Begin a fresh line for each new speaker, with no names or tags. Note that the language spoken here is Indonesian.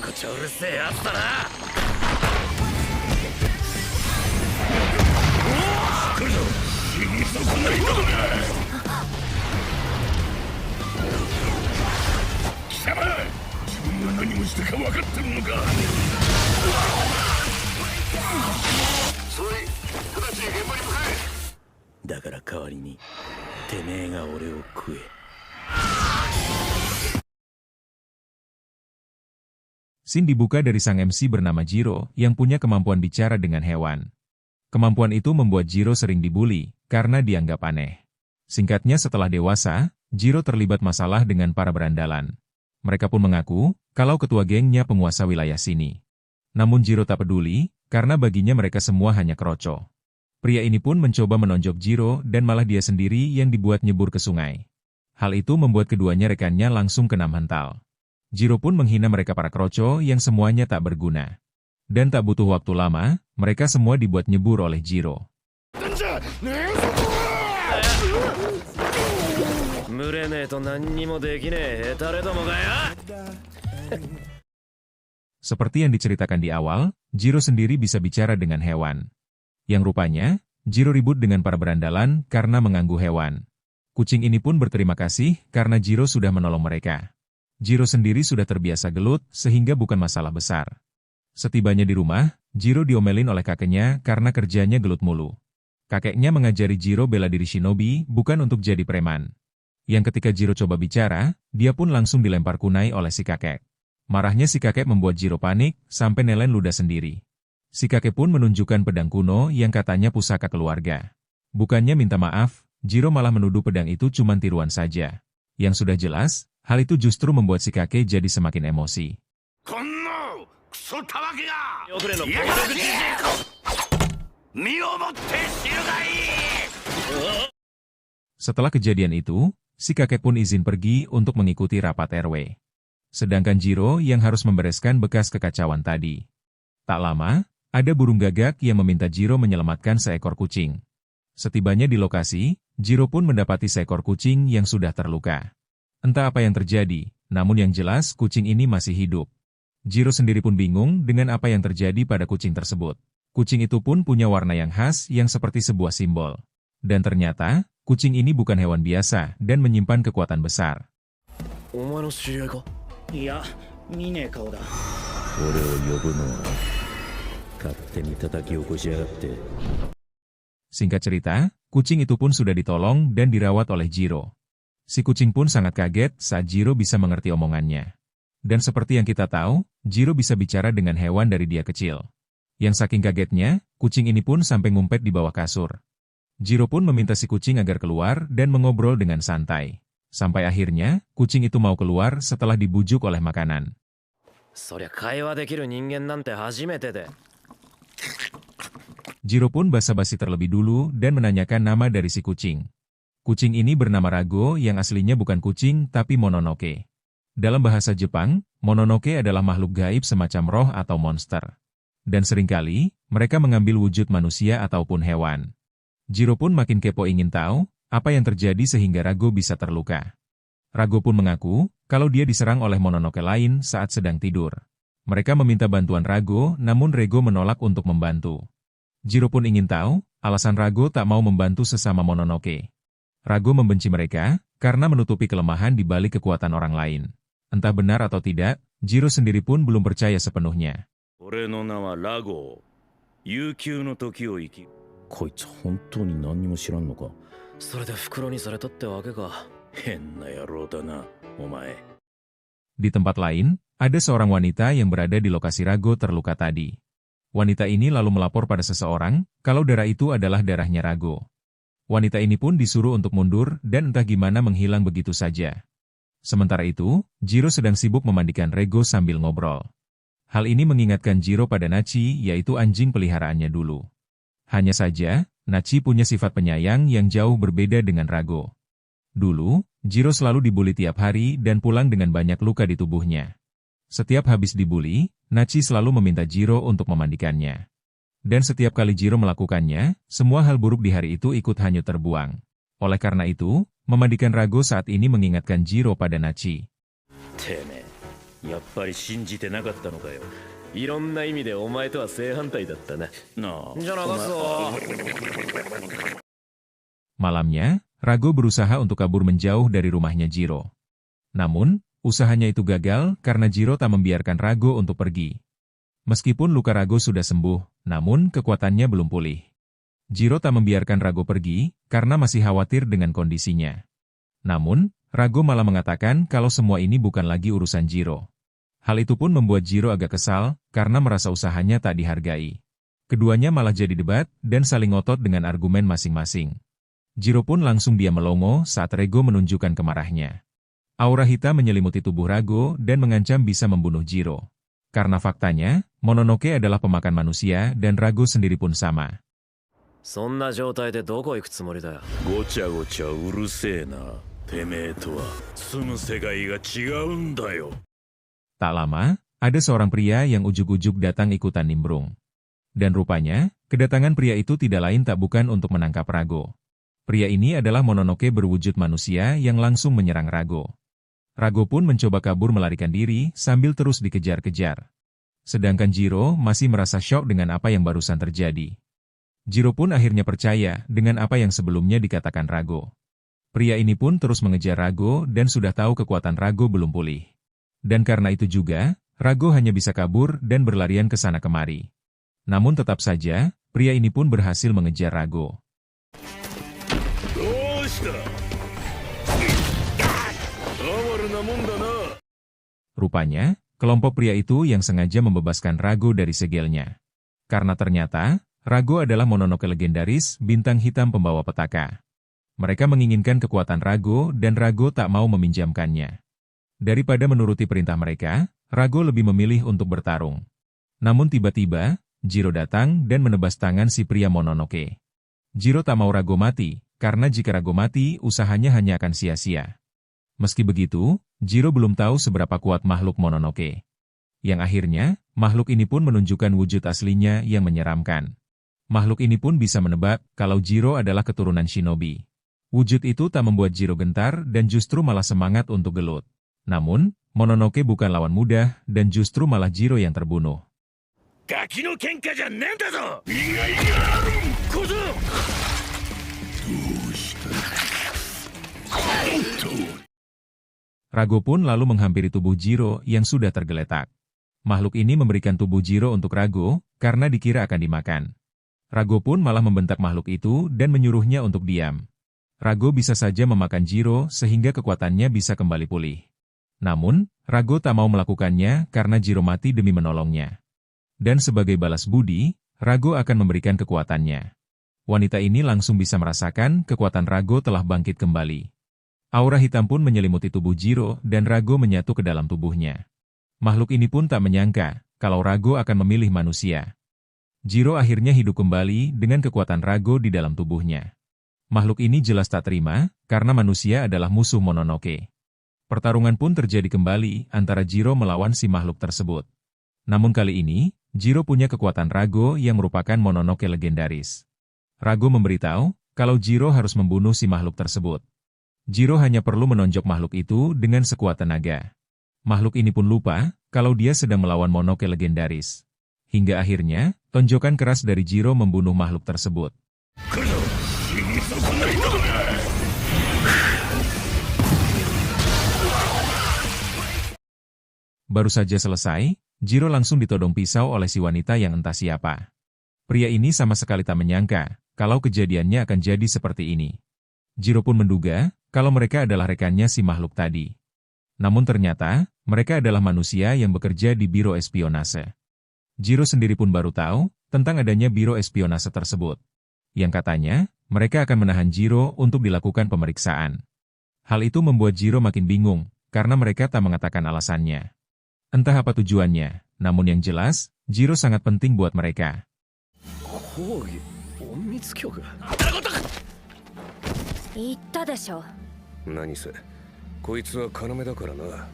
こちゃうるせえやつだな。来るぞ、死に損ないどもが。貴様、自分が何をしたか分かってるのか。それ、直ちに現場に向かえ。だから代わりにてめえが俺を食え。
Scene dibuka dari sang MC bernama Jiro yang punya kemampuan bicara dengan hewan. Kemampuan itu membuat Jiro sering dibully karena dianggap aneh. Singkatnya, setelah dewasa, Jiro terlibat masalah dengan para berandalan. Mereka pun mengaku kalau ketua gengnya penguasa wilayah sini. Namun Jiro tak peduli karena baginya mereka semua hanya kroco. Pria ini pun mencoba menonjok Jiro dan malah dia sendiri yang dibuat nyebur ke sungai. Hal itu membuat keduanya rekannya langsung kena mental. Jiro pun menghina mereka para kroco yang semuanya tak berguna. Dan tak butuh waktu lama, mereka semua dibuat nyebur oleh Jiro. Seperti yang diceritakan di awal, Jiro sendiri bisa bicara dengan hewan. Yang rupanya, Jiro ribut dengan para berandalan karena mengganggu hewan. Kucing ini pun berterima kasih karena Jiro sudah menolong mereka. Jiro sendiri sudah terbiasa gelut sehingga bukan masalah besar. Setibanya di rumah, Jiro diomelin oleh kakeknya karena kerjanya gelut mulu. Kakeknya mengajari Jiro bela diri shinobi bukan untuk jadi preman. Yang ketika Jiro coba bicara, dia pun langsung dilempar kunai oleh si kakek. Marahnya si kakek membuat Jiro panik sampai nelen ludah sendiri. Si kakek pun menunjukkan pedang kuno yang katanya pusaka keluarga. Bukannya minta maaf, Jiro malah menuduh pedang itu cuma tiruan saja. Yang sudah jelas, hal itu justru membuat si kakek jadi semakin emosi. Setelah kejadian itu, si kakek pun izin pergi untuk mengikuti rapat RW. Sedangkan Jiro yang harus membereskan bekas kekacauan tadi. Tak lama, ada burung gagak yang meminta Jiro menyelamatkan seekor kucing. Setibanya di lokasi, Jiro pun mendapati seekor kucing yang sudah terluka. Entah apa yang terjadi, namun yang jelas kucing ini masih hidup. Jiro sendiri pun bingung dengan apa yang terjadi pada kucing tersebut. Kucing itu pun punya warna yang khas yang seperti sebuah simbol. Dan ternyata, kucing ini bukan hewan biasa dan menyimpan kekuatan besar. Singkat cerita, kucing itu pun sudah ditolong dan dirawat oleh Jiro. Si kucing pun sangat kaget saat Jiro bisa mengerti omongannya. Dan seperti yang kita tahu, Jiro bisa bicara dengan hewan dari dia kecil. Yang saking kagetnya, kucing ini pun sampai ngumpet di bawah kasur. Jiro pun meminta si kucing agar keluar dan mengobrol dengan santai. Sampai akhirnya, kucing itu mau keluar setelah dibujuk oleh makanan. Jiro pun basa-basi terlebih dulu dan menanyakan nama dari si kucing. Kucing ini bernama Rago yang aslinya bukan kucing tapi Mononoke. Dalam bahasa Jepang, Mononoke adalah makhluk gaib semacam roh atau monster. Dan seringkali, mereka mengambil wujud manusia ataupun hewan. Jiro pun makin kepo ingin tahu, apa yang terjadi sehingga Rago bisa terluka. Rago pun mengaku, kalau dia diserang oleh Mononoke lain saat sedang tidur. Mereka meminta bantuan Rago, namun Rago menolak untuk membantu. Jiro pun ingin tahu, alasan Rago tak mau membantu sesama Mononoke. Rago membenci mereka, karena menutupi kelemahan di balik kekuatan orang lain. Entah benar atau tidak, Jiro sendiri pun belum percaya sepenuhnya. Di tempat lain, ada seorang wanita yang berada di lokasi Rago terluka tadi. Wanita ini lalu melapor pada seseorang, kalau darah itu adalah darahnya Rago. Wanita ini pun disuruh untuk mundur dan entah gimana menghilang begitu saja. Sementara itu, Jiro sedang sibuk memandikan Rago sambil ngobrol. Hal ini mengingatkan Jiro pada Nachi, yaitu anjing peliharaannya dulu. Hanya saja, Nachi punya sifat penyayang yang jauh berbeda dengan Rago. Dulu, Jiro selalu dibuli tiap hari dan pulang dengan banyak luka di tubuhnya. Setiap habis dibuli, Nachi selalu meminta Jiro untuk memandikannya. Dan setiap kali Jiro melakukannya, semua hal buruk di hari itu ikut hanyut terbuang. Oleh karena itu, memandikan Rago saat ini mengingatkan Jiro pada Nachi.
やっぱり信じてなかったのかよ。
いろんな意味でお前とは正反対だったな。
なあ。
じゃあ流すぞ。
Malamnya, Rago berusaha untuk kabur menjauh dari rumahnya Jiro. Namun, usahanya itu gagal karena Jiro tak membiarkan Rago untuk pergi. Meskipun luka Rago sudah sembuh, namun kekuatannya belum pulih. Jiro tak membiarkan Rago pergi karena masih khawatir dengan kondisinya. Namun, Rago malah mengatakan kalau semua ini bukan lagi urusan Jiro. Hal itu pun membuat Jiro agak kesal karena merasa usahanya tak dihargai. Keduanya malah jadi debat dan saling ngotot dengan argumen masing-masing. Jiro pun langsung diam melongo saat Rago menunjukkan kemarahnya. Aura hitam menyelimuti tubuh Rago dan mengancam bisa membunuh Jiro. Karena faktanya, Mononoke adalah pemakan manusia dan Rago sendiri pun sama.
そんな状態でどこ行くつもりだよ。
ごちゃごちゃうるせえな。てめえとは住む世界が違うんだよ。
Tak lama, ada seorang pria yang ujuk-ujuk datang ikutan nimbrung. Dan rupanya, kedatangan pria itu tidak lain tak bukan untuk menangkap Rago. Pria ini adalah Mononoke berwujud manusia yang langsung menyerang Rago. Rago pun mencoba kabur melarikan diri sambil terus dikejar-kejar. Sedangkan Jiro masih merasa syok dengan apa yang barusan terjadi. Jiro pun akhirnya percaya dengan apa yang sebelumnya dikatakan Rago. Pria ini pun terus mengejar Rago dan sudah tahu kekuatan Rago belum pulih. Dan karena itu juga, Rago hanya bisa kabur dan berlarian ke sana kemari. Namun tetap saja, pria ini pun berhasil mengejar Rago. Rupanya, kelompok pria itu yang sengaja membebaskan Rago dari segelnya. Karena ternyata, Rago adalah Mononoke legendaris, bintang hitam pembawa petaka. Mereka menginginkan kekuatan Rago dan Rago tak mau meminjamkannya. Daripada menuruti perintah mereka, Rago lebih memilih untuk bertarung. Namun tiba-tiba, Jiro datang dan menebas tangan si pria Mononoke. Jiro tak mau Rago mati, karena jika Rago mati, usahanya hanya akan sia-sia. Meski begitu, Jiro belum tahu seberapa kuat makhluk Mononoke. Yang akhirnya, makhluk ini pun menunjukkan wujud aslinya yang menyeramkan. Makhluk ini pun bisa menebak kalau Jiro adalah keturunan shinobi. Wujud itu tak membuat Jiro gentar dan justru malah semangat untuk gelut. Namun, Mononoke bukan lawan mudah dan justru malah Jiro yang terbunuh.
Gaki no kenkaじゃねえんだぞ。小僧。
Rago pun lalu menghampiri tubuh Jiro yang sudah tergeletak. Makhluk ini memberikan tubuh Jiro untuk Rago karena dikira akan dimakan. Rago pun malah membentak makhluk itu dan menyuruhnya untuk diam. Rago bisa saja memakan Jiro sehingga kekuatannya bisa kembali pulih. Namun, Rago tak mau melakukannya karena Jiro mati demi menolongnya. Dan sebagai balas budi, Rago akan memberikan kekuatannya. Wanita ini langsung bisa merasakan kekuatan Rago telah bangkit kembali. Aura hitam pun menyelimuti tubuh Jiro dan Rago menyatu ke dalam tubuhnya. Makhluk ini pun tak menyangka kalau Rago akan memilih manusia. Jiro akhirnya hidup kembali dengan kekuatan Rago di dalam tubuhnya. Makhluk ini jelas tak terima karena manusia adalah musuh Mononoke. Pertarungan pun terjadi kembali antara Jiro melawan si makhluk tersebut. Namun kali ini, Jiro punya kekuatan Rago yang merupakan Mononoke legendaris. Rago memberitahu kalau Jiro harus membunuh si makhluk tersebut. Jiro hanya perlu menonjok makhluk itu dengan sekuat tenaga. Makhluk ini pun lupa kalau dia sedang melawan Mononoke legendaris. Hingga akhirnya, tonjokan keras dari Jiro membunuh makhluk tersebut. Baru saja selesai, Jiro langsung ditodong pisau oleh si wanita yang entah siapa. Pria ini sama sekali tak menyangka kalau kejadiannya akan jadi seperti ini. Jiro pun menduga kalau mereka adalah rekannya si makhluk tadi. Namun ternyata, mereka adalah manusia yang bekerja di biro espionase. Jiro sendiri pun baru tahu tentang adanya biro espionase tersebut. Yang katanya, mereka akan menahan Jiro untuk dilakukan pemeriksaan. Hal itu membuat Jiro makin bingung, karena mereka tak mengatakan alasannya. Entah apa tujuannya, namun yang jelas, Jiro sangat penting buat mereka.
言ったでしょ。
何せこいつは要だからな。